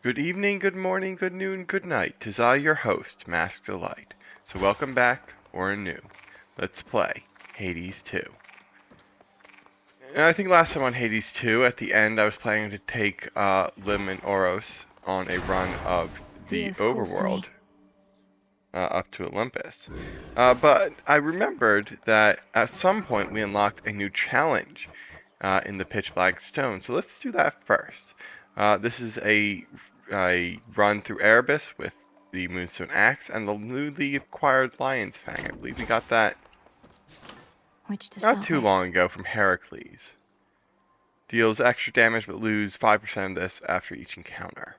Good evening, good morning, good noon, good night. 'Tis I, your host, Masked Delight. So welcome back, or anew. Let's play Hades 2. And I think last time on Hades 2, at the end, I was planning to take Lim and Oros on a run of the overworld up to Olympus. But I remembered that at some point we unlocked a new challenge in the Pitch Black Stone. So let's do that first. This is a run through Erebus with the Moonstone Axe and the newly acquired Lion's Fang. I believe we got that not too long ago from Heracles. Deals extra damage but lose 5% of this after each encounter.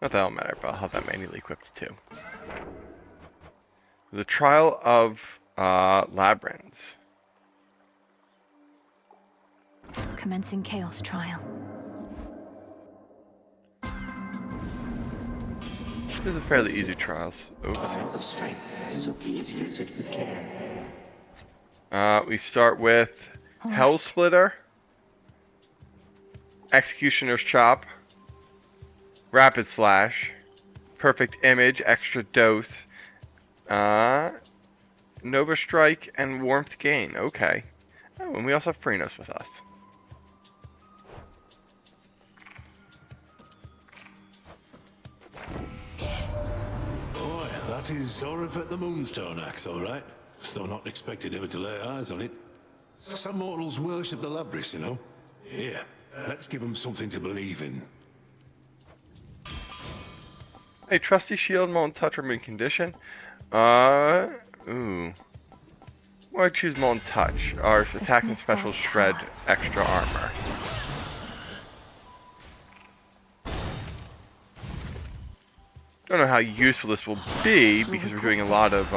Not that it'll matter, but I'll have that manually equipped too. The Trial of Labyrinths. Commencing Chaos Trial. This is a fairly easy trials. Oops. We start with Hell Splitter, Executioner's Chop, Rapid Slash, Perfect Image, Extra Dose, Nova Strike, and Warmth Gain. Okay. Oh, and we also have Chronos with us. Boy, that is Zorif at the Moonstone Axe, all right. Though not expected ever to lay eyes on it. Some mortals worship the Labyrinth, you know. Here, let's give them something to believe in. Hey, Trusty Shield, Molten Touch, or Mint Condition. Why choose Molten Touch? Our attack and special shred extra armor. Don't know how useful this will be because we're doing a lot of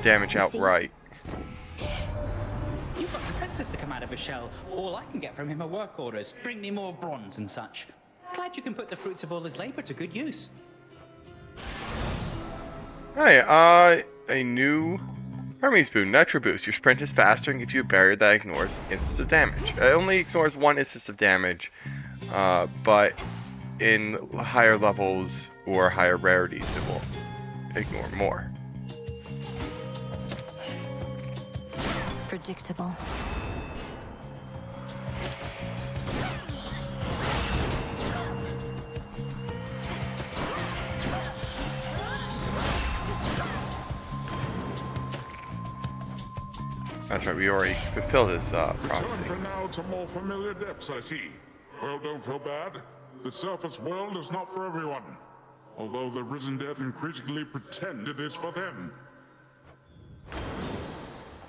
damage outright. You've got Hephaestus to come out of his shell. All I can get from him are work orders. Bring me more bronze and such. Glad you can put the fruits of all his labor to good use. Hey, a new Hermes boon, Nitro Boost. Your sprint is faster and gives you a barrier that ignores instances of damage. It only ignores one instance of damage, but in higher levels or higher rarities, it will ignore more. Predictable. That's right, we already fulfilled his prophecy. Return for now to more familiar depths, I see. Well, don't feel bad. The surface world is not for everyone. Although the risen dead increasingly pretend it is for them.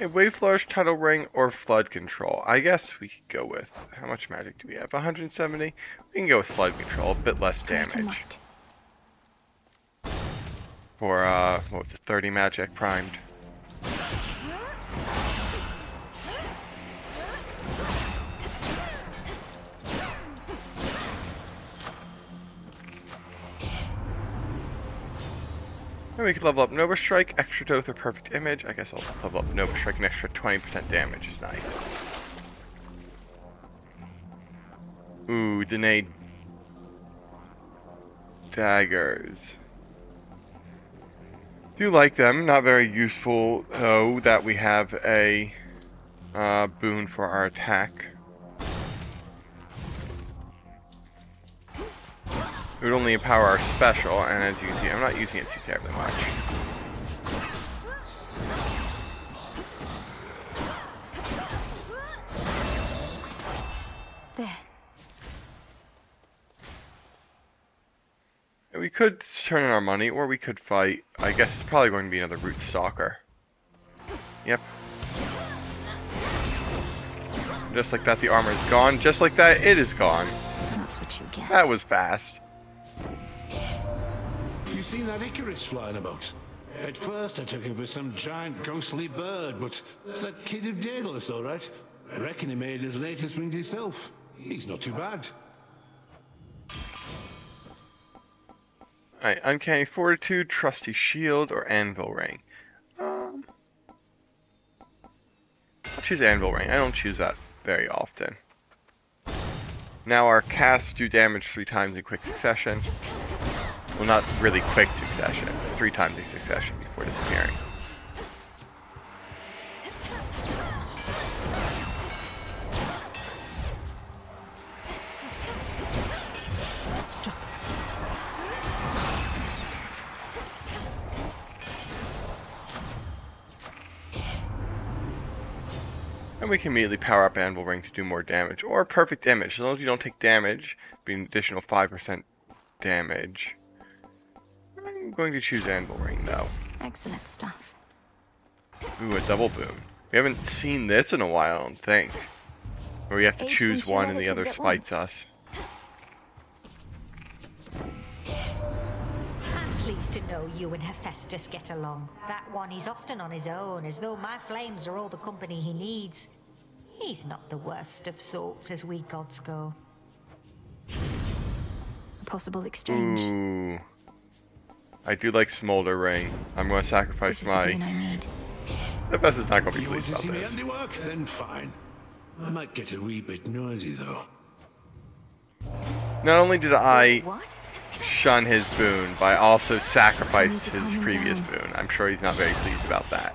A Wave Flourish, Tidal Ring, or Flood Control. I guess we could go with, how much magic do we have? 170? We can go with Flood Control, a bit less damage. For, what was it, 30 magic primed. And we could level up Nova Strike, Extra Dose, or Perfect Image. I guess I'll level up Nova Strike, an extra 20% damage is nice. Ooh, Dene Daggers. Do like them, not very useful though that we have a boon for our attack. It would only empower our special, and as you can see, I'm not using it too terribly much. There. And we could turn in our money, or we could fight. I guess it's probably going to be another Root Stalker. Yep. Just like that, the armor is gone. Just like that, it is gone. That's what you get. That was fast. You seen that Icarus flying about? At first I took him for some giant ghostly bird, but it's that kid of Daedalus, all right. I reckon he made his latest wings himself. He's not too bad. Alright, Uncanny Fortitude, Trusty Shield, or Anvil Ring. I'll choose Anvil Ring. I don't choose that very often. Now our casts do damage 3 times in quick succession. Well, not really quick succession. 3 times in succession before disappearing. Stop. And we can immediately power up Anvil Ring to do more damage, or perfect damage. As long as you don't take damage, be an additional 5% damage. I'm going to choose Anvil Ring though. Excellent stuff. Ooh, a double boon. We haven't seen this in a while, I don't think. Where we have to Aid choose from 2 one and the other relatives at spites once. us. I'm pleased to know you and Hephaestus get along. That one is often on his own, as though my flames are all the company he needs. He's not the worst of sorts as we gods go. A possible exchange. Ooh. I do like Smolder Ring. I'm going to sacrifice This is the boon my... I need. Hephaestus is not going to be You want pleased to see about the this. handiwork? Then fine. I might get a wee bit noisy though. Not only did I What? shun his boon, but I also sacrificed I need to his calm him previous down. boon. I'm sure he's not very pleased about that.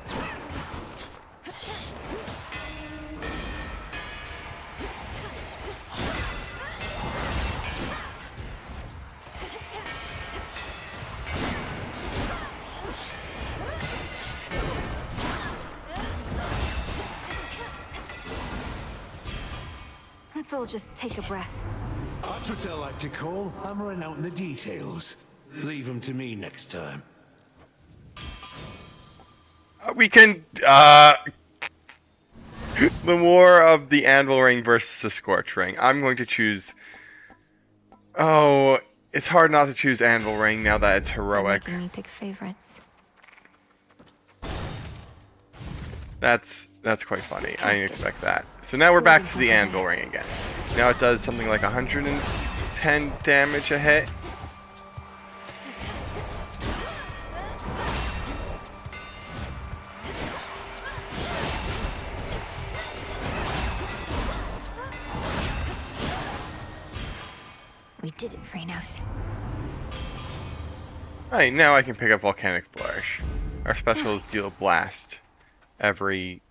Let's all just take a breath. That's what I like to call hammering out the details. Leave them to me next time. We can, the war of the Anvil Ring versus the Scorch Ring. I'm going to choose... Oh, it's hard not to choose Anvil Ring now that it's You're heroic. making me pick favorites. That's quite funny. I didn't Caskets. expect that. So now we're back to the Building Anvil something Ring again. Now it does something like 110 damage a hit. We did it, Chronos. Alright, now I can pick up Volcanic Flourish. Our specials deal blast every,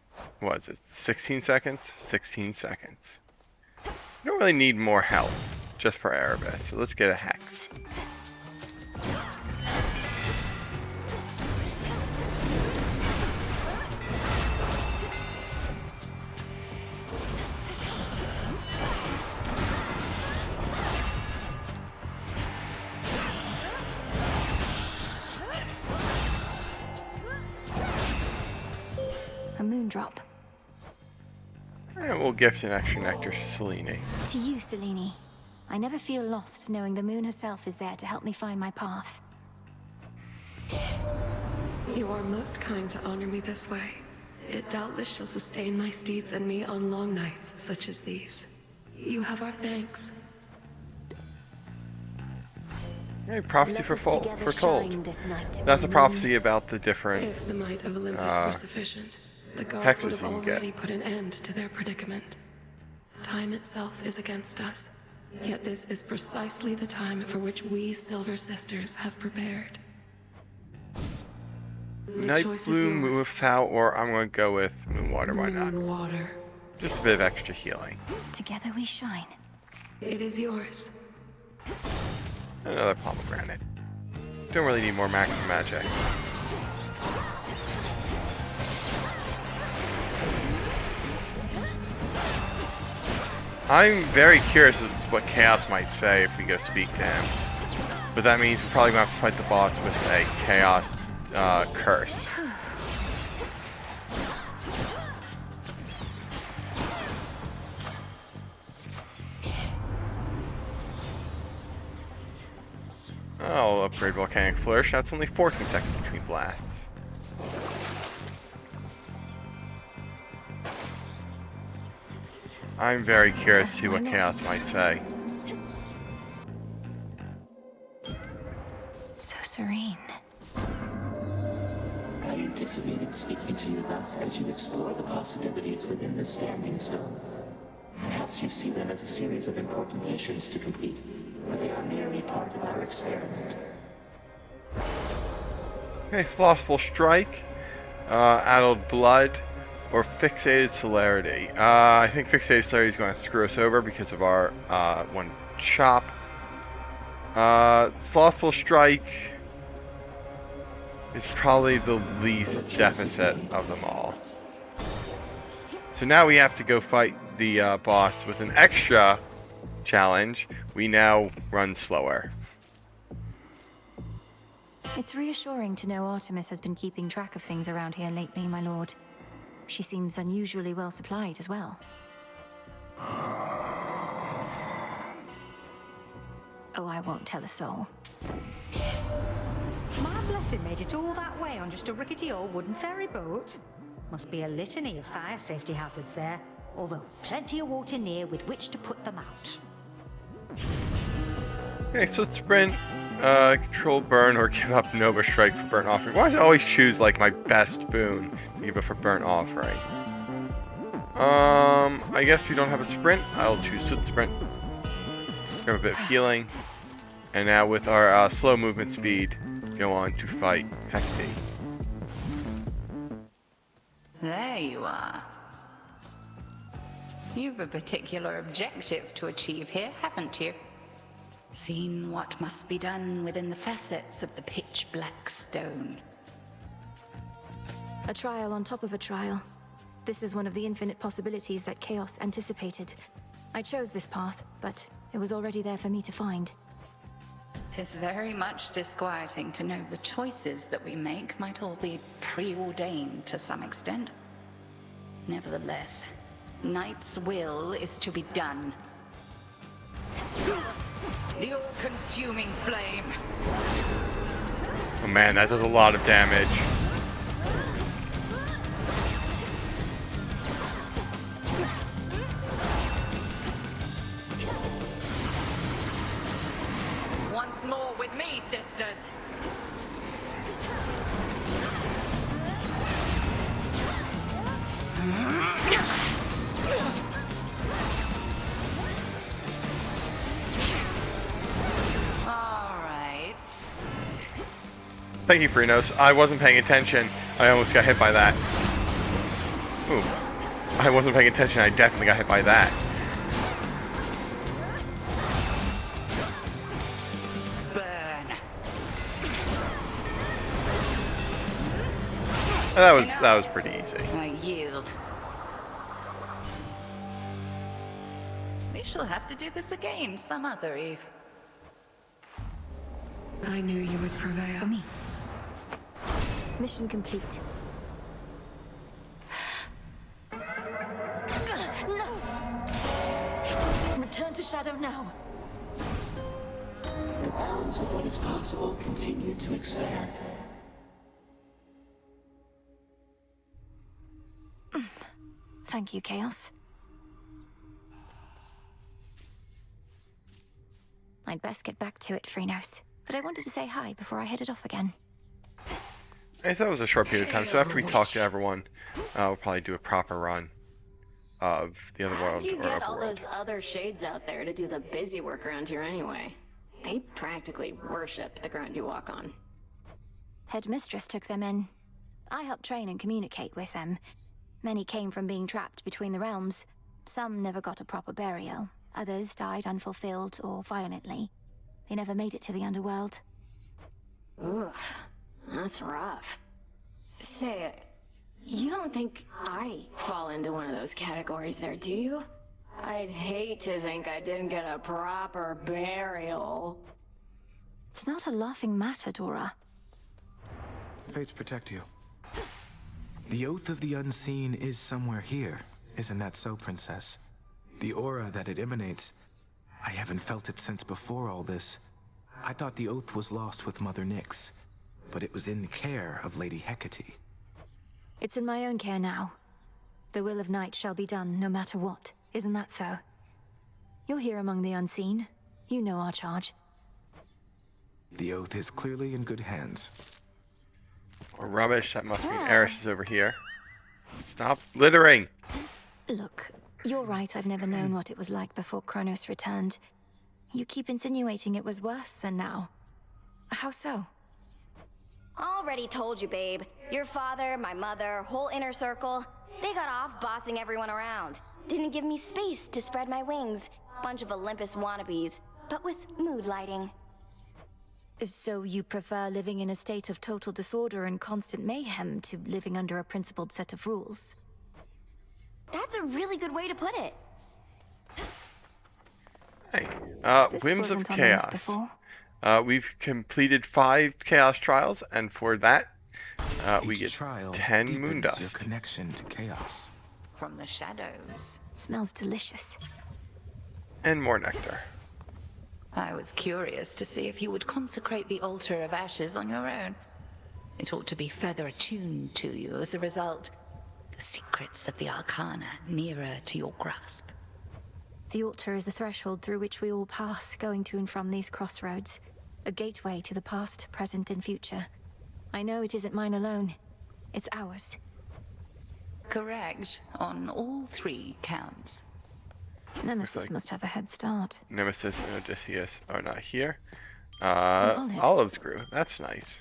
what is it, 16 seconds? 16 seconds. You don't really need more health, just for Erebus, so let's get a Hex. A moondrop. And we'll gift an extra nectar to Selene. To you, Selene. I never feel lost knowing the moon herself is there to help me find my path. You are most kind to honor me this way. It doubtless shall sustain my steeds and me on long nights such as these. You have our thanks. Hey, prophecy Let for us full, together foretold. shine this night, That's a O moon. prophecy about the different... If the might of Olympus were sufficient, the gods hexes would have you can get. already put an end to their predicament. Time itself is against us, yet this is precisely the time for which we Silver Sisters have prepared. The Night choice is Blue yours. moves out, or I'm going to go with Moonwater, why not? Moon water. Just a bit of extra healing. Together we shine. It is yours. Another pomegranate. Don't really need more maximum magic. I'm very curious as to what Chaos might say if we go speak to him. But that means we're probably going to have to fight the boss with a Chaos curse. I'll upgrade Volcanic Flourish. Now it's only 14 seconds between blasts. I'm very curious to see what Why not? Chaos might say. So serene. I anticipated speaking to you thus as you explore the possibilities within the Standing Stone. Perhaps you see them as a series of important missions to complete, but they are merely part of our experiment. Okay, Slothful Strike, Addled Blood, or Fixated Celerity. I think Fixated Celerity is going to screw us over because of our one chop. Slothful Strike is probably the least deficit of them all. So now we have to go fight the boss with an extra challenge. We now run slower. It's reassuring to know Artemis has been keeping track of things around here lately, my lord. She seems unusually well supplied as well. Oh, I won't tell a soul. My blessing made it all that way on just a rickety old wooden ferry boat. Must be a litany of fire safety hazards there, although plenty of water near with which to put them out. Okay, so sprint, control burn, or give up Nova Strike for burnt offering. Why does I always choose like my best boon to give it for burnt offering? I guess we don't have a sprint. I'll choose Soot Sprint. Grab a bit of healing. And now with our slow movement speed, go on to fight Hecate. There you are. You've a particular objective to achieve here, haven't you? Seen what must be done within the facets of the pitch black stone. A trial on top of a trial. This is one of the infinite possibilities that Chaos anticipated. I chose this path, but it was already there for me to find. It's very much disquieting to know the choices that we make might all be preordained to some extent. Nevertheless, Knight's will is to be done. The all-consuming flame. Oh man, that does a lot of damage. Once more with me, sisters. Thank you, Chronos. I wasn't paying attention. I almost got hit by that. Ooh. I wasn't paying attention. I definitely got hit by that. Burn. That was pretty easy. I yield. We shall have to do this again some other eve. I knew you would prevail. For me. Mission complete. No! Return to Shadow now. The bounds of what is possible continue to expand. Thank you, Chaos. I'd best get back to it, Chronos. But I wanted to say hi before I headed off again. I guess that was a short period of time, so after we talk to everyone, we'll probably do a proper run of the other world. How do you or get all overworld. those other shades out there to do the busy work around here anyway? They practically worship the ground you walk on. Headmistress took them in. I helped train and communicate with them. Many came from being trapped between the realms. Some never got a proper burial. Others died unfulfilled or violently. They never made it to the underworld. Oof, that's rough. Say, you don't think I fall into one of those categories there, do you? I'd hate to think I didn't get a proper burial. It's not a laughing matter, Dora. Fates protect you. The Oath of the Unseen is somewhere here. Isn't that so, Princess? The aura that it emanates, I haven't felt it since before all this. I thought the Oath was lost with Mother Nyx, but it was in the care of Lady Hecate. It's in my own care now. The will of Night shall be done, no matter what. Isn't that so? You're here among the unseen. You know our charge. The oath is clearly in good hands. Or rubbish. That must mean Eris is over here. Stop littering! Look, you're right, I've never known what it was like before Chronos returned. You keep insinuating it was worse than now. How so? Already told you, babe. Your father, my mother, whole inner circle, they got off bossing everyone around. Didn't give me space to spread my wings. Bunch of Olympus wannabes, but with mood lighting. So you prefer living in a state of total disorder and constant mayhem to living under a principled set of rules? That's a really good way to put it. Hey, This Whims of wasn't on the list Chaos. before. We've completed 5 Chaos Trials, and for that, we Each get trial 10 deepens moon dust. your connection to chaos. From the shadows. Smells delicious. And more nectar. I was curious to see if you would consecrate the altar of ashes on your own. It ought to be further attuned to you as a result. The secrets of the Arcana nearer to your grasp. The altar is the threshold through which we all pass, going to and from these crossroads. A gateway to the past, present, and future. I know it isn't mine alone. It's ours. Correct, on all 3 counts. Nemesis must have a head start. Nemesis and Odysseus are not here. Some Olives grew. That's nice.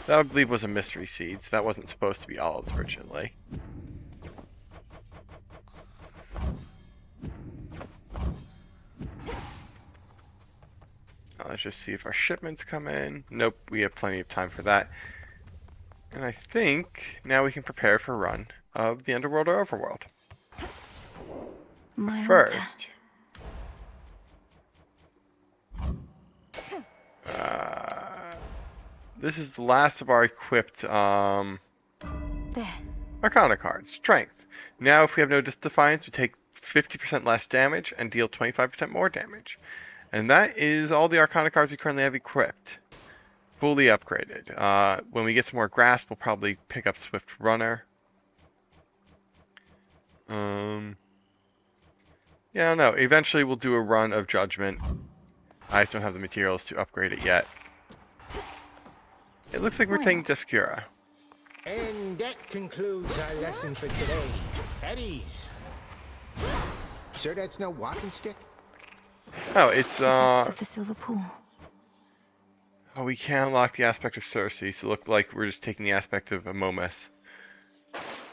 That I believe was a mystery seeds. That wasn't supposed to be olives originally. Let's just see if our shipments come in. Nope, we have plenty of time for that. And I think now we can prepare for a run of the Underworld or Overworld. My First, this is the last of our equipped There. Arcana cards. Strength. Now, if we have no Defiance, we take 50% less damage and deal 25% more damage. And that is all the Arcana cards we currently have equipped. Fully upgraded. When we get some more Grasp, we'll probably pick up Swift Runner. Yeah, I don't know. Eventually we'll do a run of Judgment. I just don't have the materials to upgrade it yet. It looks like we're taking Descura. And that concludes our lesson for today. At ease. Sure that's no walking stick? Oh, it's Depths of the Silver Pool. Oh, we can unlock the aspect of Cersei, so it looked like we're just taking the aspect of Amomus.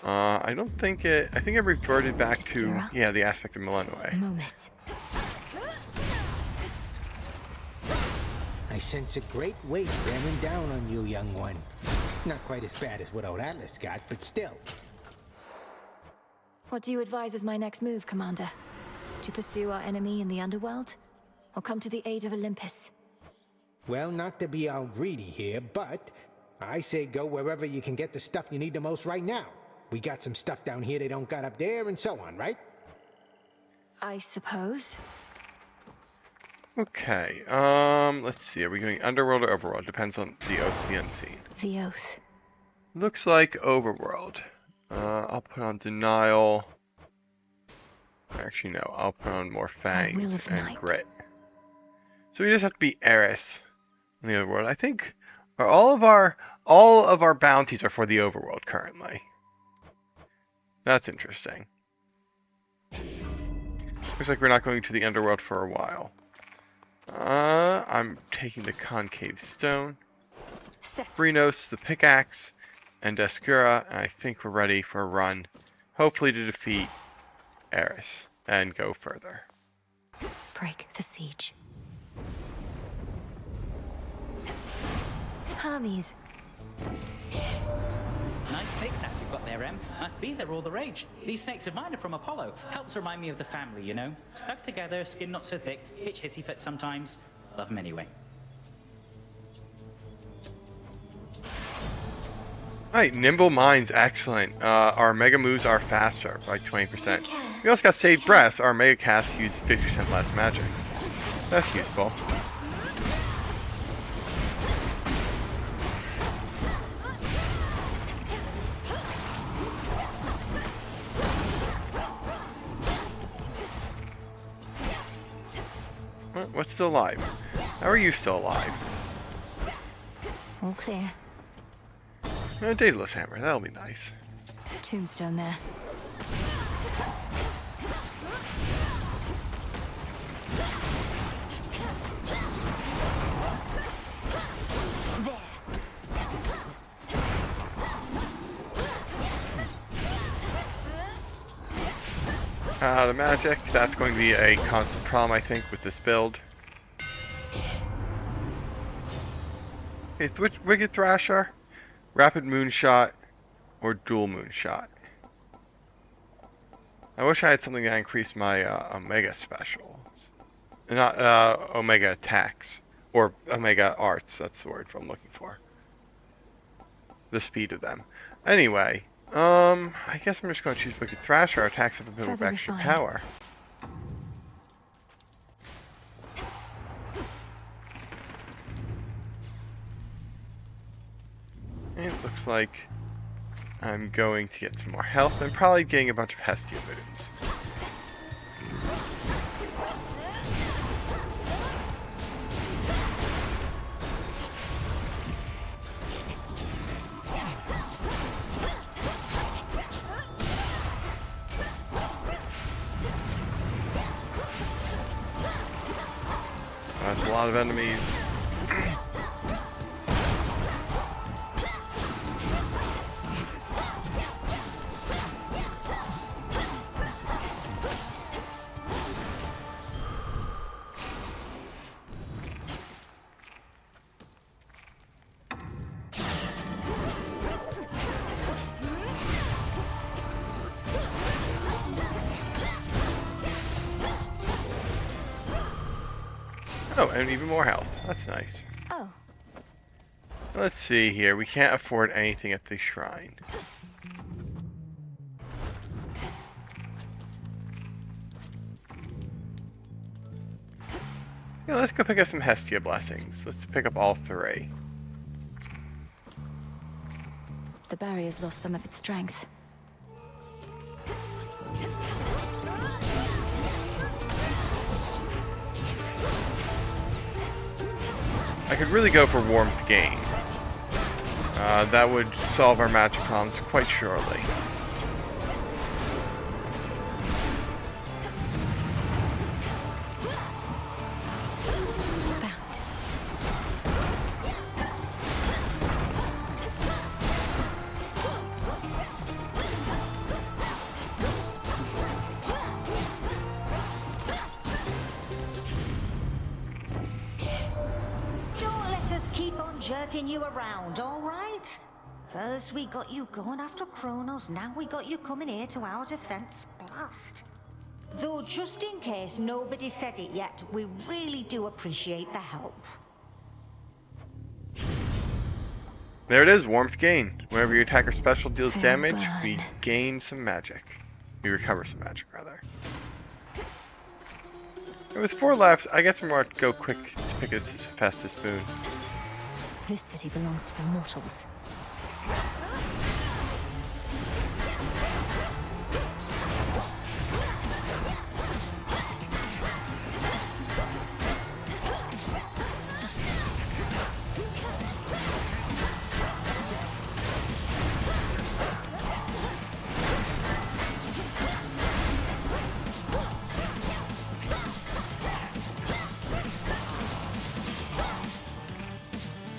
I don't think it... I think it reverted back to... Yeah, the aspect of Melinoë. Amomus. I sense a great weight bearing down on you, young one. Not quite as bad as what old Atlas got, but still. What do you advise as my next move, Commander? To pursue our enemy in the underworld? Or come to the aid of Olympus? Well, not to be all greedy here, but I say go wherever you can get the stuff you need the most right now. We got some stuff down here they don't got up there, and so on, right? I suppose. Okay, let's see. Are we going Underworld or Overworld? Depends on the Oath of the Unseen. The Oath. Looks like Overworld. I'll put on Denial. Actually, no. I'll put on more Fangs and Grit. So we just have to be Eris in the Overworld. I think all of our bounties are for the Overworld currently. That's interesting. Looks like we're not going to the Underworld for a while. I'm taking the Concave Stone, Chronos, the Pickaxe, and Descura, and I think we're ready for a run, hopefully to defeat Eris and go further. Break the siege. Hermes. Nice snake snack you've got there, Em. Must be they're all the rage. These snakes of mine are from Apollo. Helps remind me of the family, you know. Stuck together, skin not so thick, itch hissy fit sometimes. Love them anyway. Alright, Nimble Minds, excellent. Our Mega Moves are faster by 20%. We also got Saved Breath, our Mega Cast uses 50% less magic. That's useful. What's still alive? How are you still alive? All clear. A Daedalus hammer, that'll be nice. Tombstone there. The magic, that's going to be a constant problem, I think, with this build. Okay, Wicked Thrasher, Rapid Moonshot, or Dual Moonshot. I wish I had something that increased my Omega specials. Not Omega attacks. Or Omega arts, that's the word I'm looking for. The speed of them. Anyway, I guess I'm just going to choose Wicked Thrasher. Our attacks have a bit of extra power. And it looks like I'm going to get some more health and probably getting a bunch of Hestia moons. That's a lot of enemies. Oh, and even more health. That's nice. Oh. Let's see here. We can't afford anything at the shrine. Yeah, let's go pick up some Hestia blessings. Let's pick up all 3. The barrier's lost some of its strength. I could really go for Warmth Gain. That would solve our magic problems quite surely. Jerking you around, all right? First we got you going after Chronos, now we got you coming here to our defense. Blast. Though just in case nobody said it yet, we really do appreciate the help. There it is, Warmth Gain. Whenever your attacker special deals damage, burn. we gain some magic. We recover some magic, rather. And with 4 left, I guess we're going to go quick to pick this fastest boon. This city belongs to the mortals.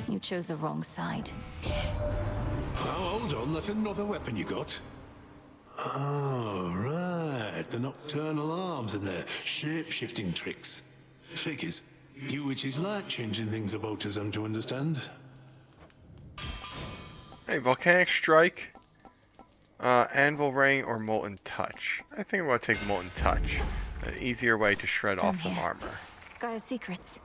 You chose the wrong side. Oh, hold on, that's another weapon you got. Oh, right. The nocturnal arms and their shape-shifting tricks. Figures. You witches like changing things about us, I'm to understand. Hey, Volcanic Strike, Anvil Ring, or Molten Touch. I think I'm going to take Molten Touch. An easier way to shred off some armor. Gaia's secrets.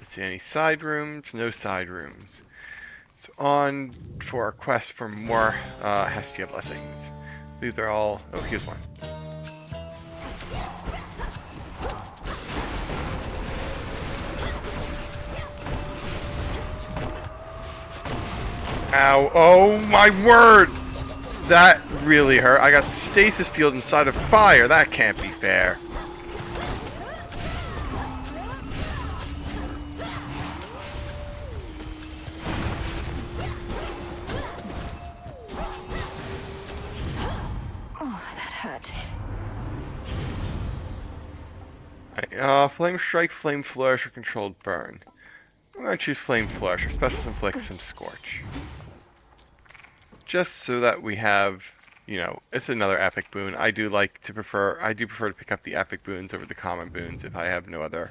See any side rooms? No side rooms. So on for our quest for more Hestia blessings. I believe they're all... Oh, here's one. Ow. Oh my word! That really hurt. I got the stasis field inside of fire. That can't be fair. Flame Strike, Flame Flourish, or Controlled Burn. I'm going to choose Flame Flourish, or Special Inflict some Scorch. Just so that we have, you know, it's another epic boon. I do prefer to pick up the epic boons over the common boons if I have no other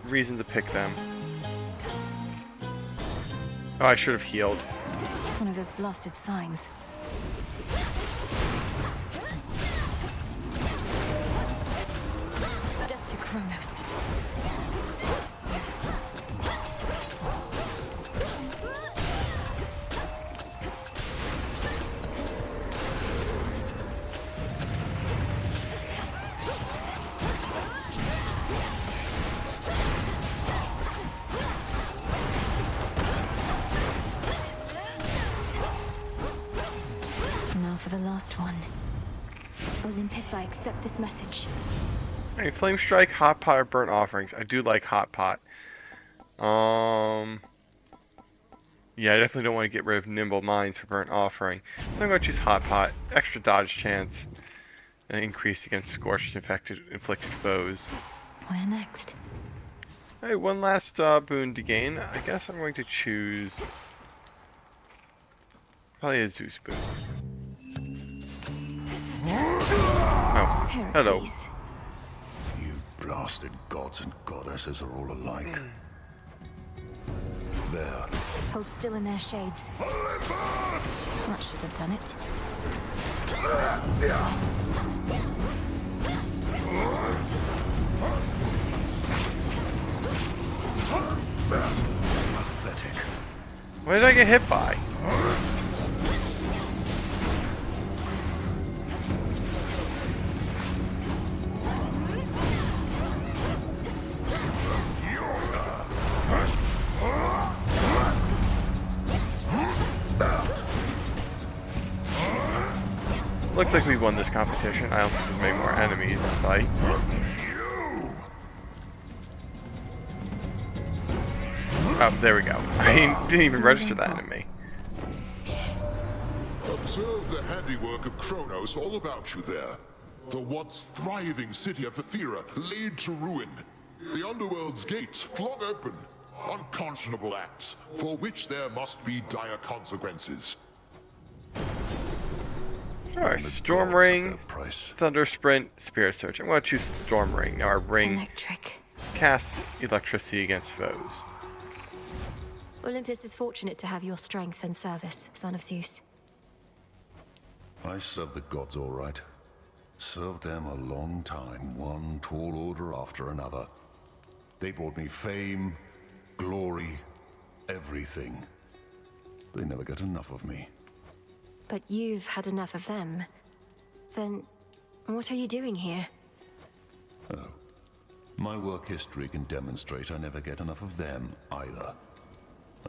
reason to pick them. Oh, I should have healed. One of those blasted signs. Death to Chronos. For the last one. Olympus, I accept this message. Alright, Flame Strike, Hot Pot, or Burnt Offerings. I do like Hot Pot. Yeah, I definitely don't want to get rid of Nimble Minds for Burnt Offering. So I'm going to choose Hot Pot. Extra dodge chance. And increased against scorched inflicted foes. Where next? Alright, one last boon to gain. I guess I'm going to choose probably a Zeus boon. Oh, hello. You blasted gods and goddesses are all alike. There. Hold still in their shades. Olympus! That should have done it. Pathetic. What did I get hit by? Looks like we won this competition. I don't think there's many more enemies to fight. Oh, there we go. I didn't even register that enemy. Observe the handiwork of Chronos all about you there. The once thriving city of Ethera laid to ruin. The underworld's gates flung open. Unconscionable acts, for which there must be dire consequences. Alright, Storm Ring, Thunder Sprint, Spirit Surge. I'm going to choose Storm Ring. Now our ring casts electricity against foes. Olympus is fortunate to have your strength and service, son of Zeus. I serve the gods all right. Served them a long time, one tall order after another. They brought me fame, glory, everything. They never get enough of me. But you've had enough of them. Then, what are you doing here? Oh. My work history can demonstrate I never get enough of them, either.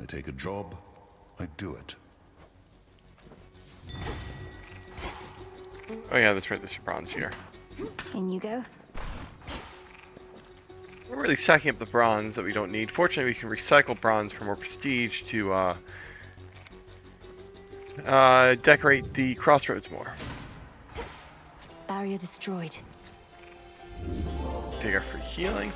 I take a job, I do it. Oh yeah, that's right, there's bronze here. In you go. We're really stacking up the bronze that we don't need. Fortunately, we can recycle bronze for more prestige to decorate the crossroads more. Barrier destroyed. Take our free healing.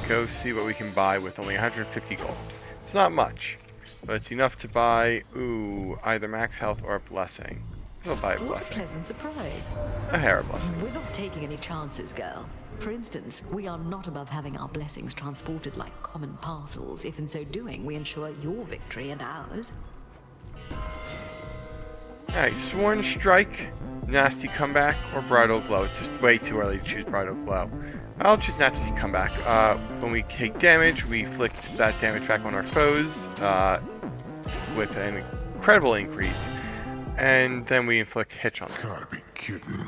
Go see what we can buy with only 150 gold. It's not much, but it's enough to buy, either max health or a blessing. I'll buy a blessing. What a pleasant surprise. A Hera blessing. We're not taking any chances, girl. For instance, we are not above having our blessings transported like common parcels, if in so doing we ensure your victory and ours. Alright, Sworn Strike, Nasty Comeback, or Bridal Blow. It's just way too early to choose Bridal Blow. I'll choose Nasty Comeback. When we take damage, we inflict that damage back on our foes with an incredible increase. And then we inflict hitch on them. Gotta be kidding.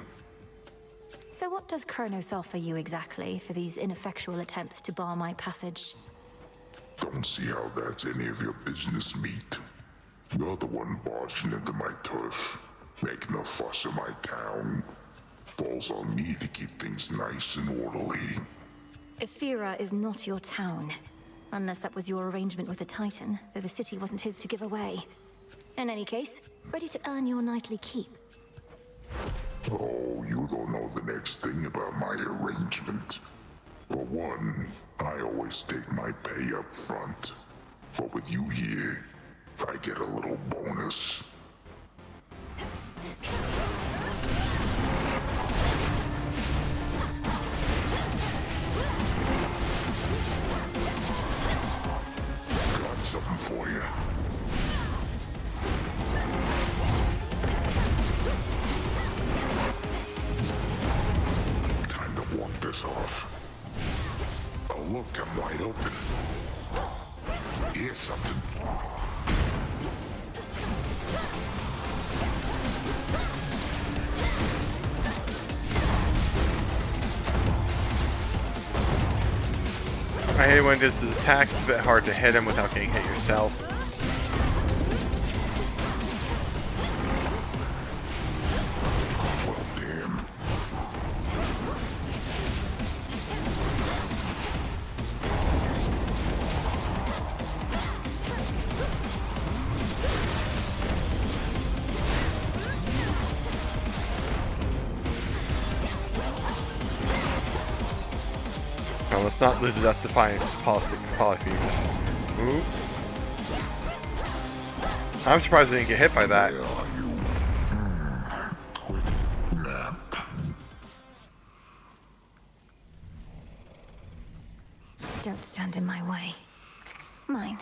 So what does Chronos offer you exactly for these ineffectual attempts to bar my passage? Don't see how that's any of your business, meat. You're the one barging into my turf, making a fuss of my town. Falls on me to keep things nice and orderly. Ethera is not your town. Unless that was your arrangement with the Titan, though the city wasn't his to give away. In any case, ready to earn your nightly keep. Oh, you don't know the next thing about my arrangement. For one, I always take my pay up front. But with you here, I get a little bonus. Got something for you. Time to walk this off. Oh look, I'm wide open. Here's something. I hate when this is attacked. It's a bit hard to hit him without getting hit yourself. Well, damn. Now, let's not lose that defiance to Polyphemus. Ooh. I'm surprised I didn't get hit by that. Where are you? Quick nap. Don't stand in my way. Mine.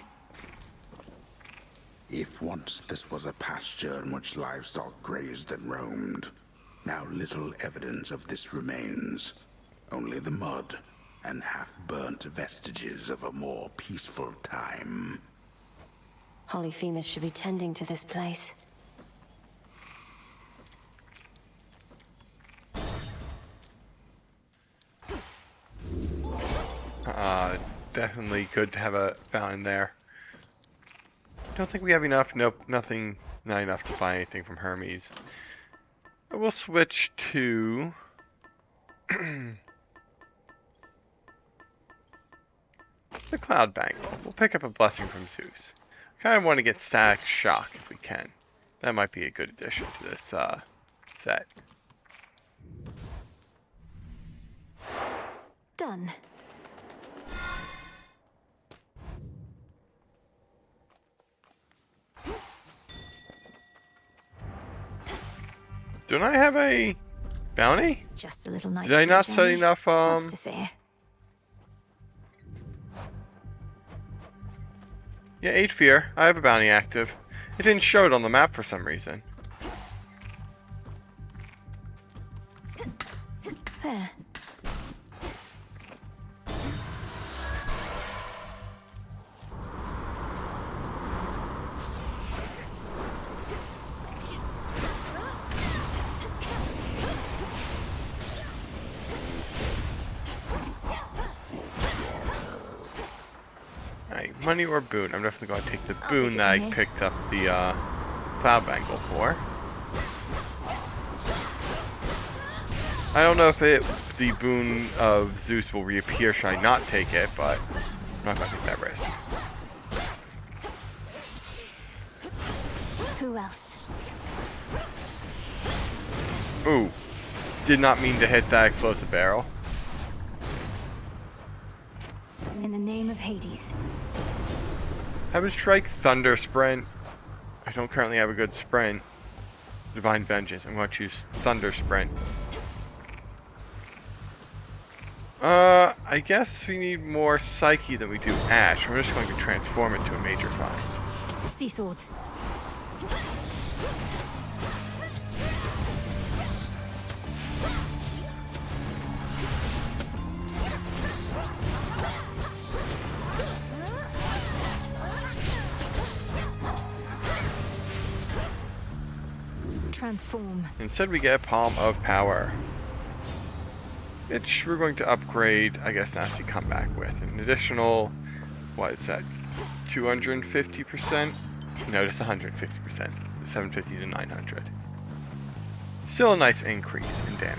If once this was a pasture in which livestock grazed and roamed, now little evidence of this remains. Only the mud and half-burnt vestiges of a more peaceful time. Polyphemus should be tending to this place. Definitely good to have a fountain there. Don't think we have enough. Nope, nothing. Not enough to buy anything from Hermes. We'll switch to the Cloud Bangle. We'll pick up a blessing from Zeus. Kind of want to get Static Shock if we can. That might be a good addition to this set. Done. Don't I have a bounty? Just a little night. Did I not set enough? What's to fear? Yeah, 8 fear. I have a bounty active. It didn't show it on the map for some reason. There. Alright, money or boon? I'm definitely going to take the boon that I picked up the Cloud Bangle for. I don't know if the boon of Zeus will reappear should I not take it, but I'm not going to take that risk. Who else? Ooh, did not mean to hit that explosive barrel. In the name of Hades. Have a strike, Thunder Sprint. I don't currently have a good sprint. Divine Vengeance. I'm going to choose Thunder Sprint. I guess we need more Psyche than we do Ash. I'm just going to transform it to a major find. Sea swords. Transform. Instead we get a Palm of Power, which we're going to upgrade, I guess, Nasty Comeback with. An additional, what is that, 250%? No, just 150%. 750 to 900. Still a nice increase in damage.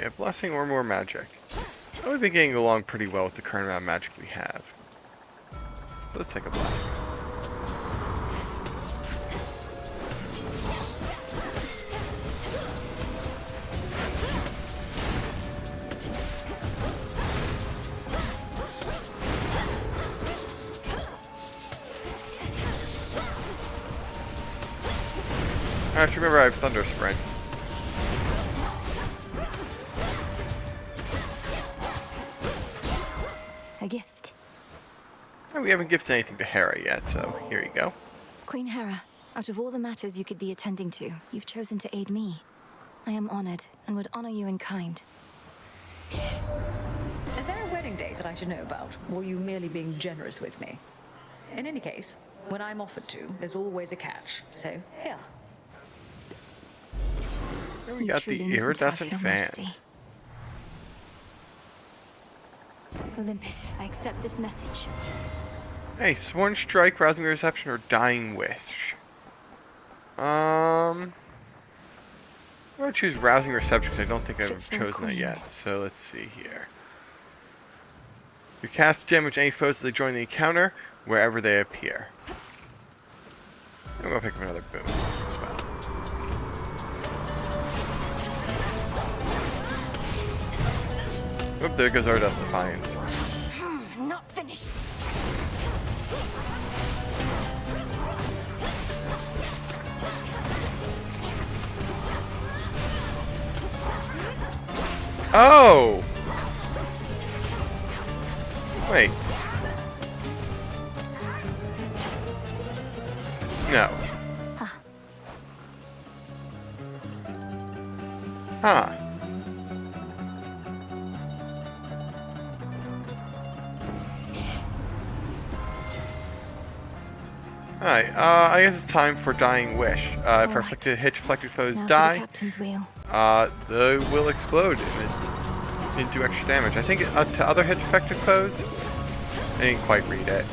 Okay, a blessing or more magic. We've been getting along pretty well with the current amount of magic we have. So let's take a blessing. I have to remember I have Thunder Sprint. A gift. And we haven't gifted anything to Hera yet, so here you go. Queen Hera, out of all the matters you could be attending to, you've chosen to aid me. I am honored and would honor you in kind. Is there a wedding date that I should know about, or are you merely being generous with me? In any case, when I'm offered to, there's always a catch. So, here. Here we got the iridescent fan. Olympus, I accept this message. Hey, Sworn Strike, Rousing Reception, or Dying Wish? I'm gonna choose Rousing Reception because I don't think I've chosen that yet. So let's see here. You cast damage any foes that join the encounter wherever they appear. I'm gonna pick up another boon as well. Oop, there goes our Death Defiance. Not finished. Oh! Wait. No. Huh. Alright, I guess it's time for Dying Wish. If our hit-reflected foes die, they will explode and do extra damage. I think to other hit-reflected foes, I didn't quite read it.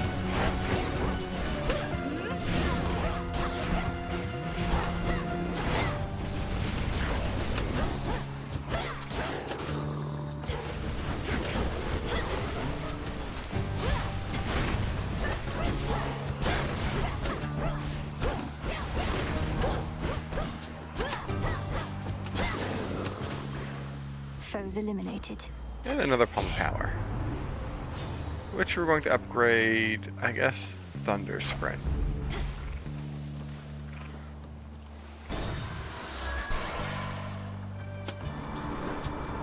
Foes eliminated. And another Pump Power. Which we're going to upgrade, I guess, Thunder Sprint.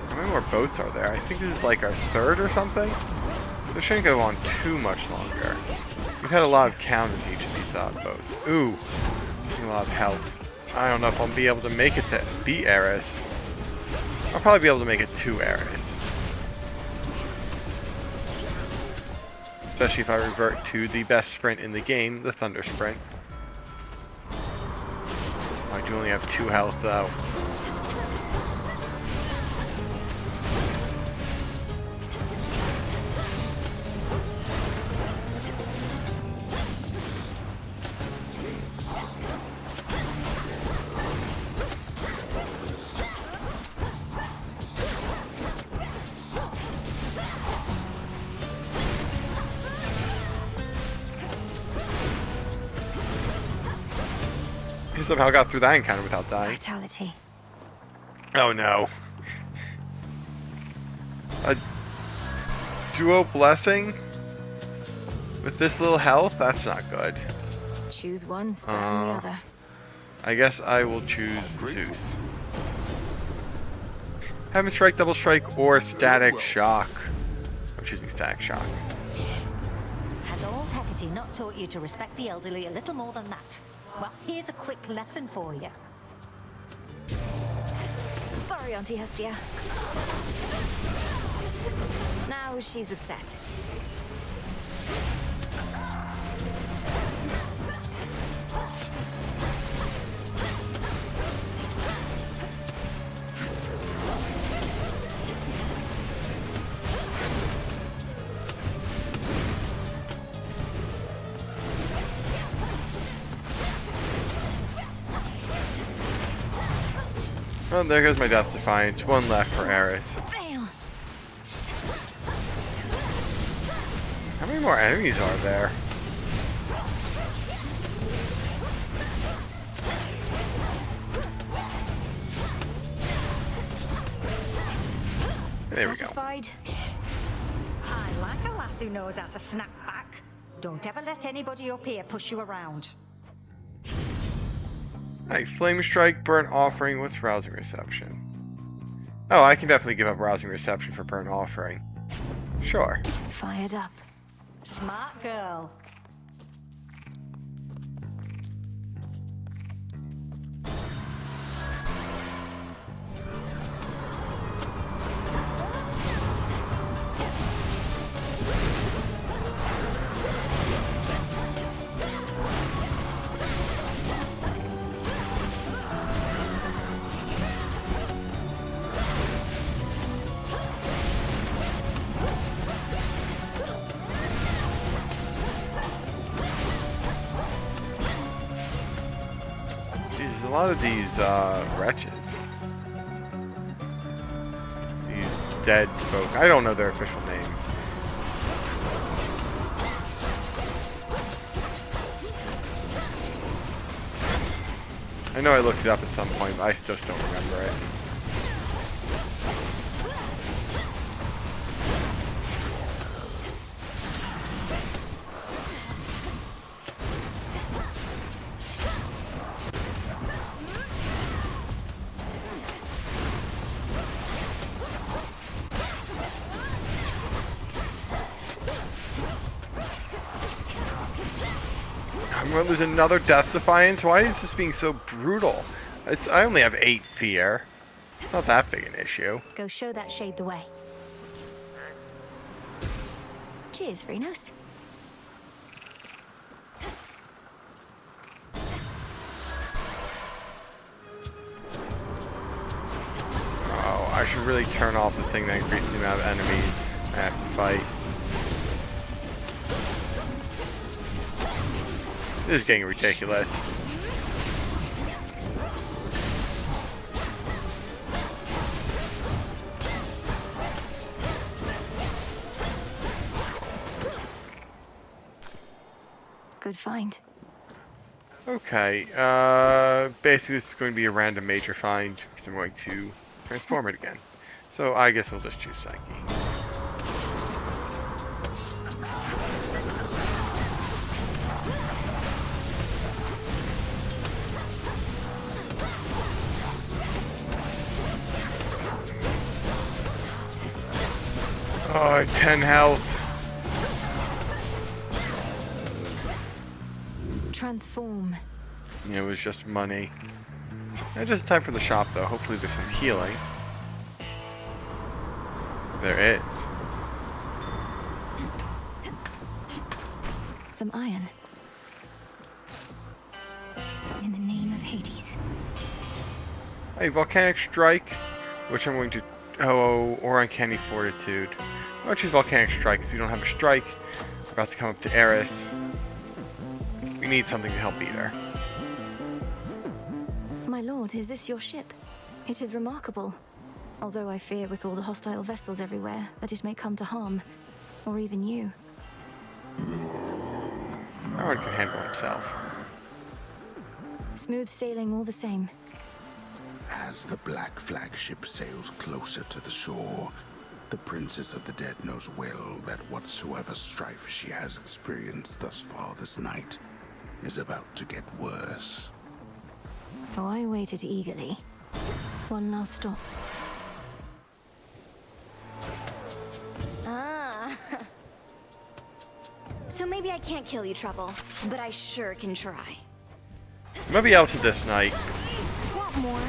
How many more boats are there? I think this is like our third or something? This shouldn't go on too much longer. We've had a lot of counters each of these boats. Ooh, using a lot of health. I don't know if I'll be able to make it to beat Eris. I'll probably be able to make it to Eris. Especially if I revert to the best sprint in the game, the Thunder Sprint. I do only have 2 health though. He somehow got through that encounter without dying. Vitality. Oh no. A duo blessing? With this little health? That's not good. Choose one, spam the other. I guess I will choose Zeus. Heaven Strike, Double Strike, or Static Shock. I'm choosing Static Shock. Has old Hecate not taught you to respect the elderly a little more than that? Well, here's a quick lesson for you. Sorry, Auntie Hestia. Now she's upset. Oh, there goes my Death Defiance. One left for Eris. Fail. How many more enemies are there? There we go. Satisfied? I like a lass who knows how to snap back. Don't ever let anybody up here push you around. Alright, Flame Strike, Burnt Offering. What's Rousing Reception? Oh, I can definitely give up Rousing Reception for Burnt Offering. Sure. Fired up. Smart girl. Jesus, a lot of these wretches. These dead folk. I don't know their official name. I know I looked it up at some point, but I still just don't remember it. I'm gonna lose another Death Defiance? Why is this being so brutal? I only have 8 fear. It's not that big an issue. Go show that shade the way. Cheers, Chronos. Oh, I should really turn off the thing that increases the amount of enemies I have to fight. This is getting ridiculous. Good find. Okay, basically this is going to be a random major find because I'm going to transform it again. So I guess I'll just choose Psyche. Oh, 10 health. Transform. It was just money. And just time for the shop though. Hopefully there's some healing. There is. Some iron. In the name of Hades. Hey, Volcanic Strike, which I'm going to... Oh, or Uncanny Fortitude. I'll choose Volcanic Strike because we don't have a strike. We're about to come up to Eris. We need something to help beat her. My lord, is this your ship? It is remarkable. Although I fear with all the hostile vessels everywhere that it may come to harm. Or even you. No one can handle himself. Smooth sailing all the same. As the black flagship sails closer to the shore, the Princess of the Dead knows well that whatsoever strife she has experienced thus far this night is about to get worse. Oh, I waited eagerly. One last stop. Ah. So maybe I can't kill you, Trouble, but I sure can try. I'm gonna be out to this night. Want more?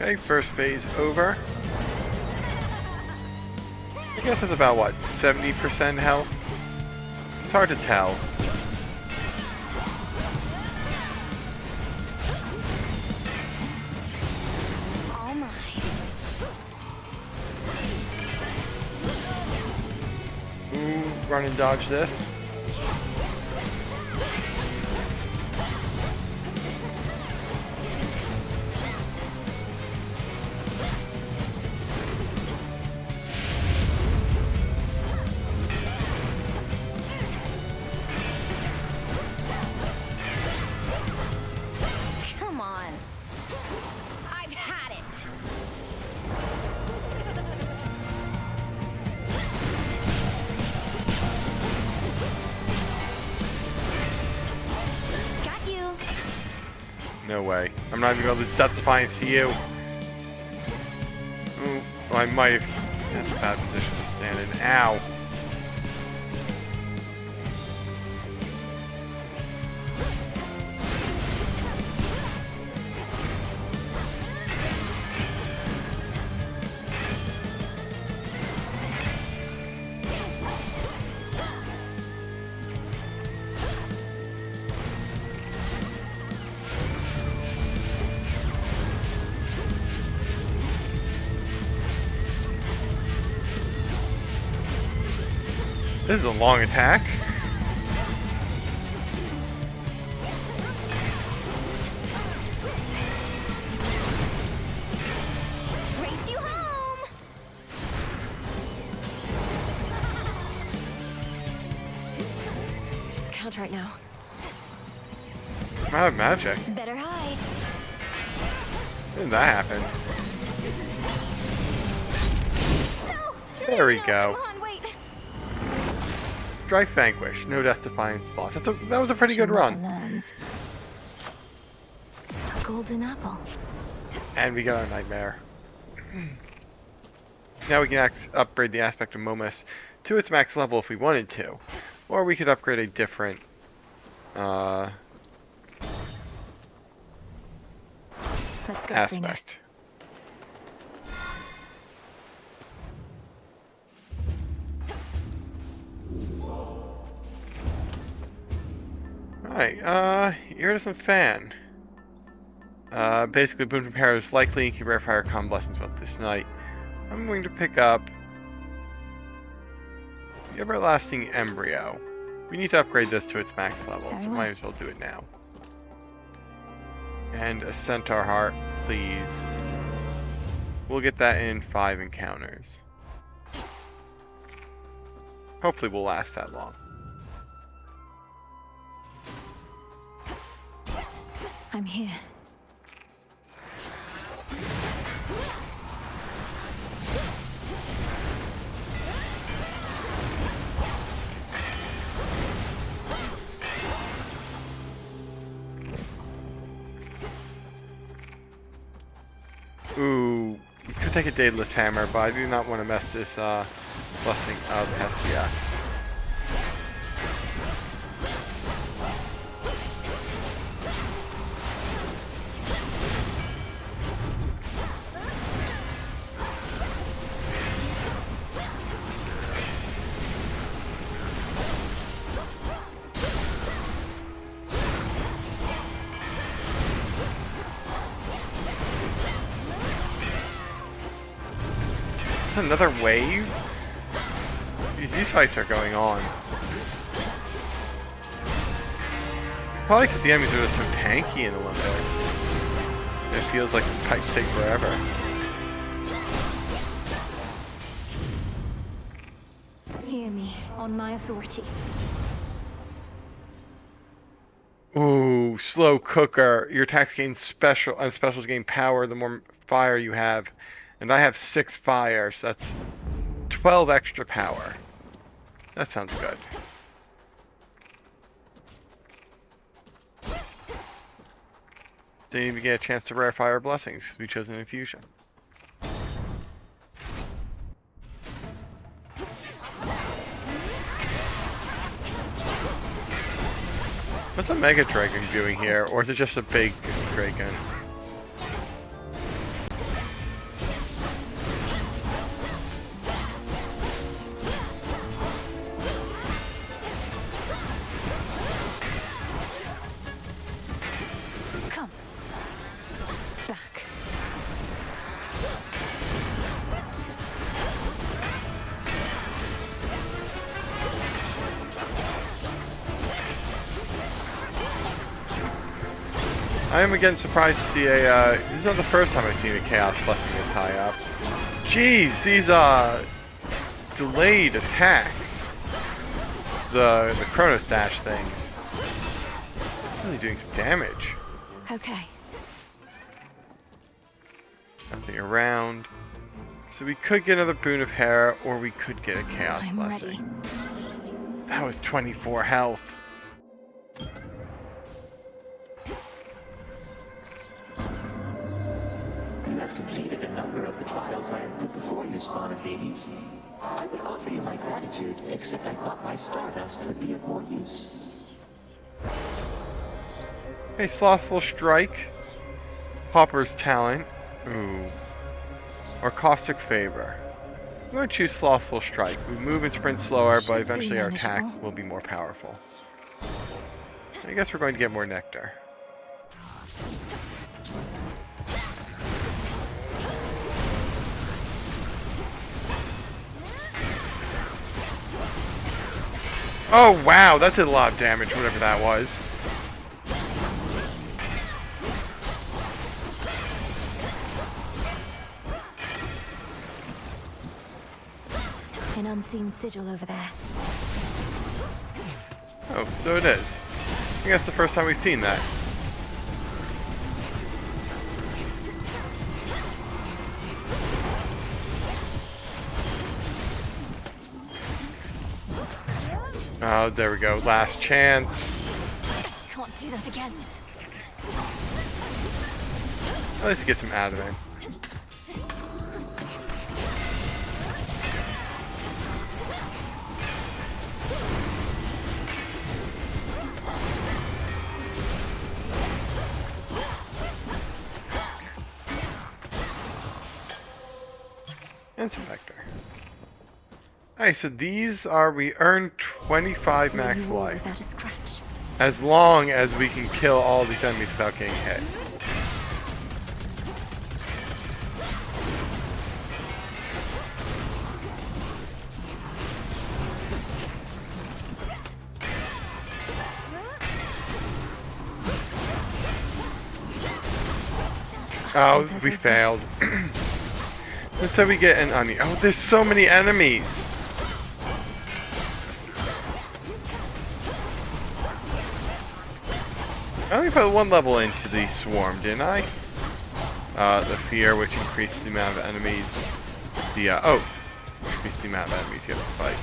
Okay, first phase over. I guess it's about, what, 70% health? It's hard to tell. All mine. Ooh, run and dodge this. Come on. I've had it. Got you. No way. I'm not even going to lose Death Defiance to you. Ooh, well, I might have. That's a bad position to stand in. Ow. This is a long attack. Race you home. Count right now. I'm out of magic. Better hide. When did that happen? There we go. Come on, wait. Strife Vanquish. No Death Defiance loss. That was a pretty good run. Learns. A golden apple. And we got a Nightmare. Now we can upgrade the aspect of Momus to its max level if we wanted to. Or we could upgrade a different Let's go, Chronos. aspect. Alright, Iridescent Fan. Basically, Boon from Para is likely. You can rare fire common blessings with this night. I'm going to pick up the Everlasting Embryo. We need to upgrade this to its max level, so might as well do it now. And a Centaur Heart, please. We'll get that in 5 encounters. Hopefully we'll last that long. I'm here. Ooh, you could take a Daedalus Hammer, but I do not want to mess this Blessing of Hestia. Another wave? These fights are going on. Probably because the enemies are just so tanky in Olympus. It feels like the fights take forever. Hear me, on my authority. Ooh, slow cooker. Your attacks gain special, and specials gain power the more fire you have. And I have 6 fire, so that's 12 extra power. That sounds good. Didn't even get a chance to rare fire blessings because we chose an infusion. What's a Mega Dragon doing here, or is it just a big dragon? I am again surprised to see a, this is not the first time I've seen a Chaos Blessing this high up. Jeez, these, delayed attacks. The Chronos dash things. It's really doing some damage. Okay. Nothing around. So we could get another Boon of Hair, or we could get a Chaos I'm Blessing. That was 24 health. You have completed a number of the trials I have put before you, Spawn of Hades. I would offer you my gratitude, except I thought my stardust would be of more use. Hey, Slothful Strike. Popper's Talent. Ooh. Or Caustic Favor. I'm going to choose Slothful Strike. We move and sprint slower, but eventually our attack will be more powerful. I guess we're going to get more nectar. Oh wow, that did a lot of damage, whatever that was. An unseen sigil over there. Oh, so it is. I think that's the first time we've seen that. Oh, there we go. Last chance. Can't do that again. At least get some adamant. And some nectar. Alright, so these are, we earn 25 max life. Without a scratch. As long as we can kill all these enemies without getting hit. Oh, we failed. Instead we get an onion. Oh, there's so many enemies! I only put one level into the swarm, didn't I? The fear, which increases the amount of enemies. The, increases the amount of enemies you have to fight.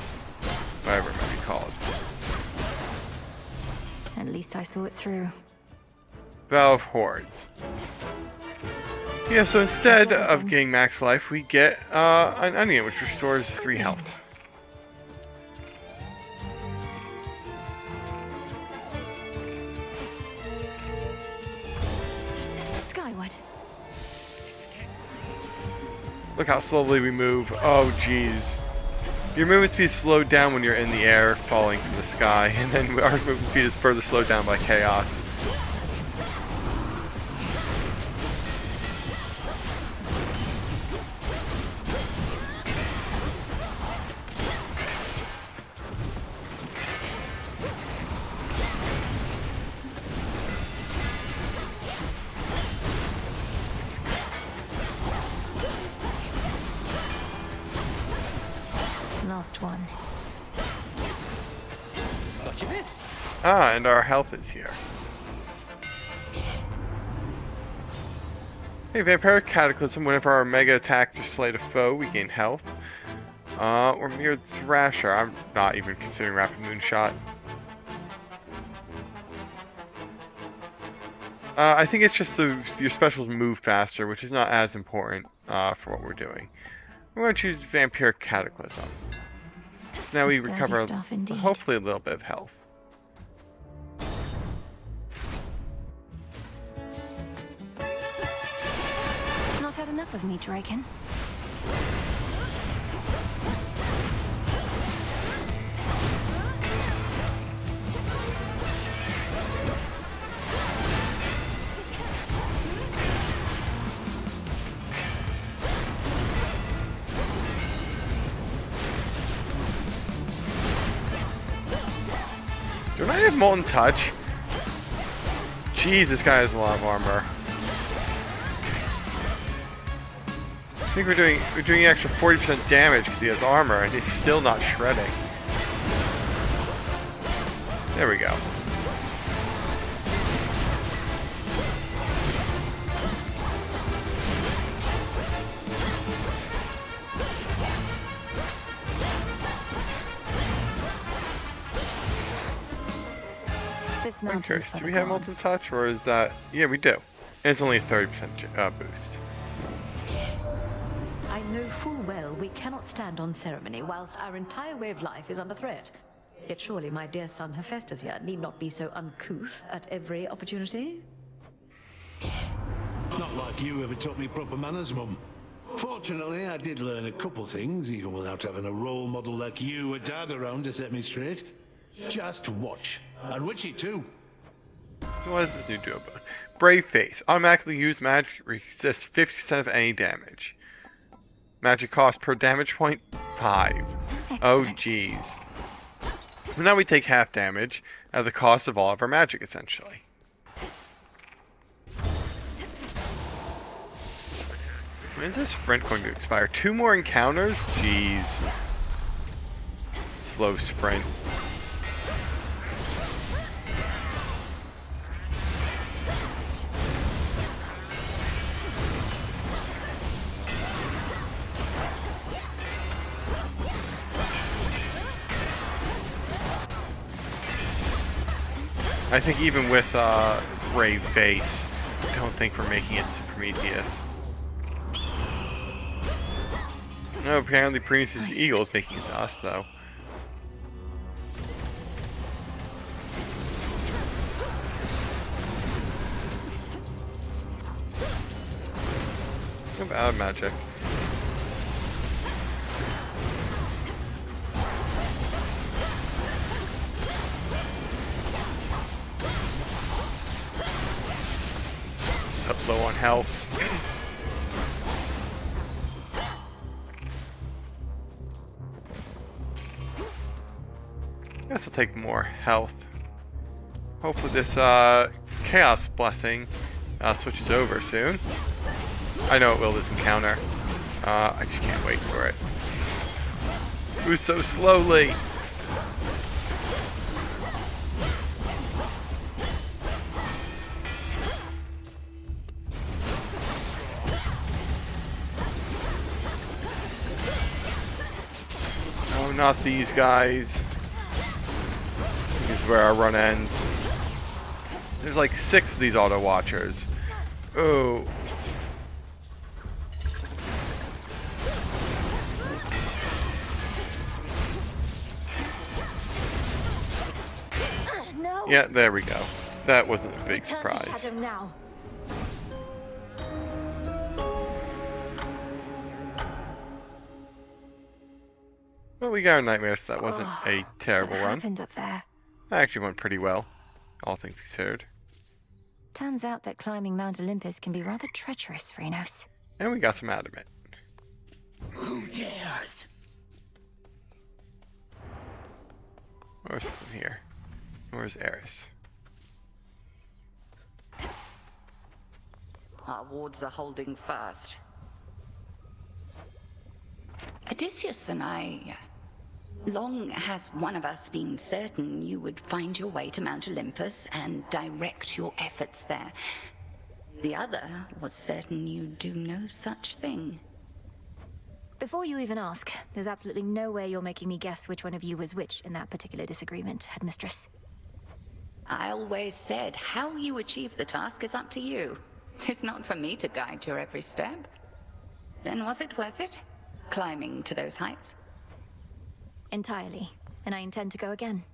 Whatever it might be called. At least I saw it through. Battle of Hordes. Yeah, so instead of getting max life, we get an onion, which restores 3 health. Skyward. Look how slowly we move. Oh, jeez. Your movement speed is slowed down when you're in the air, falling from the sky, and then our movement speed is further slowed down by chaos. Last one. Got you this. Ah, and our health is here. Hey, Vampiric Cataclysm. Whenever our mega attacks are slayed a foe, we gain health. Or Mirrored Thrasher. I'm not even considering Rapid Moonshot. I think it's just your specials move faster, which is not as important for what we're doing. We're going to choose Vampiric Cataclysm. So now we recover hopefully a little bit of health. Not had enough of me, Draken. Don't I have Molten Touch? Jeez, this guy has a lot of armor. I think we're doing an extra 40% damage because he has armor, and it's still not shredding. There we go. I'm curious, do we have Molten Touch, or is that... Yeah, we do. And it's only a 30% boost. I know full well we cannot stand on ceremony whilst our entire way of life is under threat. Yet surely my dear son Hephaestus here need not be so uncouth at every opportunity. Not like you ever taught me proper manners, Mum. Fortunately, I did learn a couple things, even without having a role model like you or Dad around to set me straight. Just watch. And Witchy too. So what is this new duo buff? Brave Face. Automatically use magic, resist 50% of any damage. Magic cost per damage point, 5. Oh jeez. So now we take half damage at the cost of all of our magic, essentially. When is this sprint going to expire? 2 more encounters? Jeez. Slow sprint. I think even with Brave Face, I don't think we're making it to Prometheus. No, apparently Prometheus' Eagle is making it to us, though. I'm out of magic. So low on health. I guess I'll take more health. Hopefully this Chaos Blessing switches over soon. I know it will, this encounter. I just can't wait for it. Move so slowly. Oh, not these guys. This is where our run ends. There's like 6 of these auto watchers. Oh. No. Yeah, there we go. That wasn't a big surprise. Shadow now. Well, we got our nightmare, so that wasn't a terrible What run. happened up there? That actually went pretty well, all things considered. Turns out that climbing Mount Olympus can be rather treacherous, Chronos. And we got some adamant. Who dares? Where's this in here? Where's Eris? Our wards are holding fast. Odysseus and I... Long has one of us been certain you would find your way to Mount Olympus and direct your efforts there. The other was certain you'd do no such thing. Before you even ask, there's absolutely no way you're making me guess which one of you was which in that particular disagreement, Headmistress. I always said how you achieve the task is up to you. It's not for me to guide your every step. Then was it worth it? Climbing to those heights? Entirely. And I intend to go again.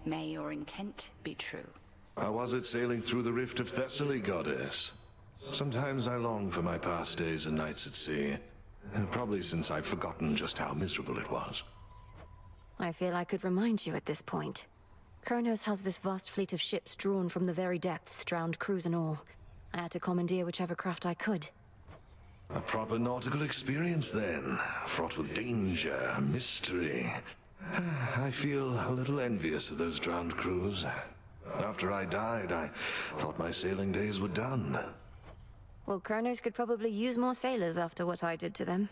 May your intent be true. How was it sailing through the rift of Thessaly, goddess? Sometimes I long for my past days and nights at sea. Probably since I've forgotten just how miserable it was. I feel I could remind you at this point. Chronos has this vast fleet of ships drawn from the very depths, drowned crews and all. I had to commandeer whichever craft I could. A proper nautical experience then, fraught with danger, mystery. I feel a little envious of those drowned crews. After I died, I thought my sailing days were done. Well, Chronos could probably use more sailors after what I did to them.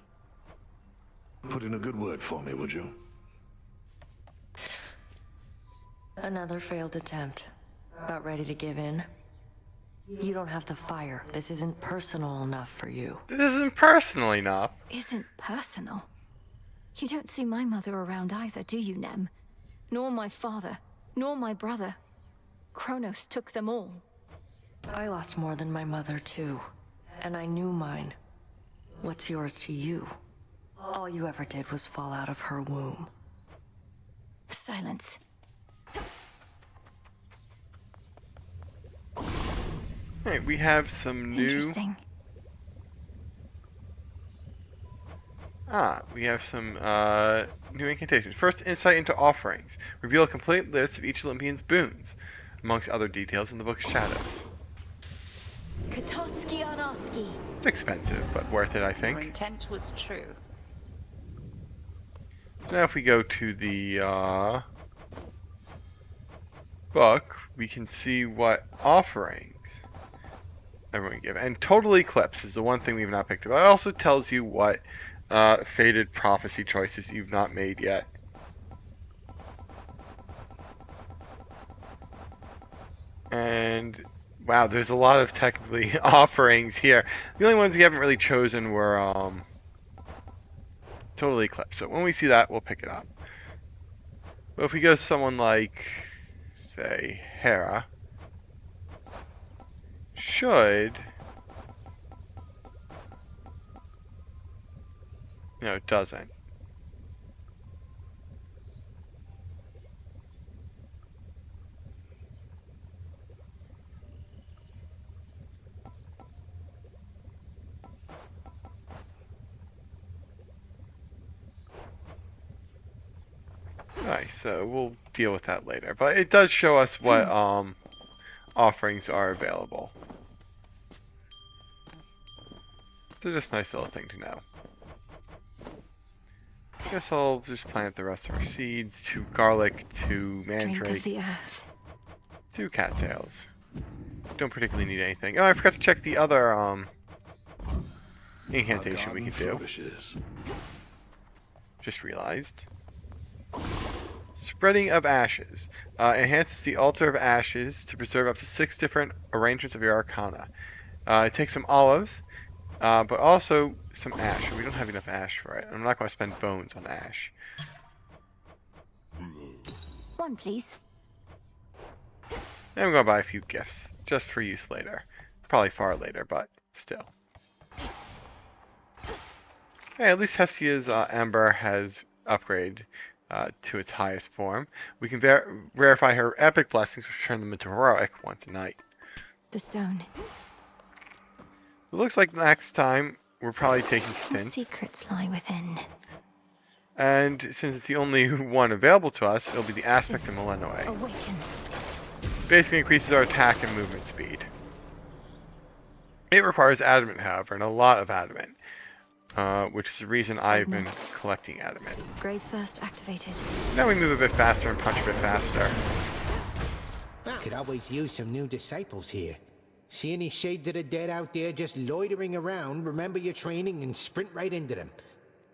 Put in a good word for me, would you? Another failed attempt. About ready to give in? You don't have the fire. This isn't personal enough for you. This isn't personal enough. Isn't personal? You don't see my mother around either, do you, Nem? Nor my father, nor my brother. Chronos took them all. I lost more than my mother, too. And I knew mine. What's yours to you? All you ever did was fall out of her womb. Silence. Alright, we have some new... Interesting. We have some new incantations. First, insight into offerings. Reveal a complete list of each Olympian's boons, amongst other details in the Book of Shadows. Katoski Onoski. It's expensive, but worth it, I Your think. intent was true. Now if we go to the book, we can see what offerings everyone give. And Total Eclipse is the one thing we've not picked up. It also tells you what Fated Prophecy choices you've not made yet. And wow, there's a lot of technically offerings here. The only ones we haven't really chosen were Total Eclipse. So when we see that, we'll pick it up. But if we go to someone like, say, Hera, should... No, it doesn't. Alright, so we'll deal with that later. But it does show us what offerings are available. So just a nice little thing to know. I guess I'll just plant the rest of our seeds. 2 garlic, 2 Drink mandrake, of the earth. 2 cattails. Don't particularly need anything. Oh, I forgot to check the other incantation we could do. Just realized. Spreading of Ashes. Enhances the Altar of Ashes to preserve up to 6 different arrangements of your arcana. It takes some olives, but also some ash. We don't have enough ash for it. I'm not going to spend bones on ash. One, please. And I'm going to buy a few gifts, just for use later. Probably far later, but still. Hey, at least Hestia's Ember has upgraded to its highest form. We can verify her epic blessings, which turn them into heroic once a night. The stone. It looks like next time we're probably taking What Finn. secrets lie within? And since it's the only one available to us, it'll be the aspect of Melinoë. Awaken. Basically increases our attack and movement speed. It requires adamant, however, and a lot of adamant. Which is the reason I've been collecting adamant. Grave Thirst activated. Now we move a bit faster and punch a bit faster. Could always use some new disciples here. See any shades of the dead out there just loitering around, remember your training and sprint right into them.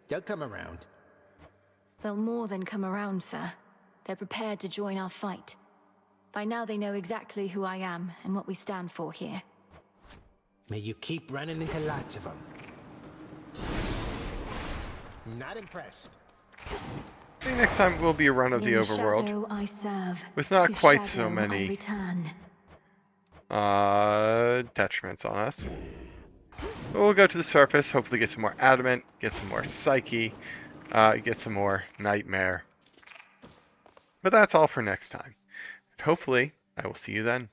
They'll come around. They'll more than come around, sir. They're prepared to join our fight. By now they know exactly who I am and what we stand for here. May you keep running into lots of them. Not impressed. I think next time will be a run of the overworld. Shadow I serve, with not to quite so shadow I many return. detriments on us. But we'll go to the surface, hopefully get some more adamant, get some more psyche, get some more nightmare. But that's all for next time. And hopefully, I will see you then.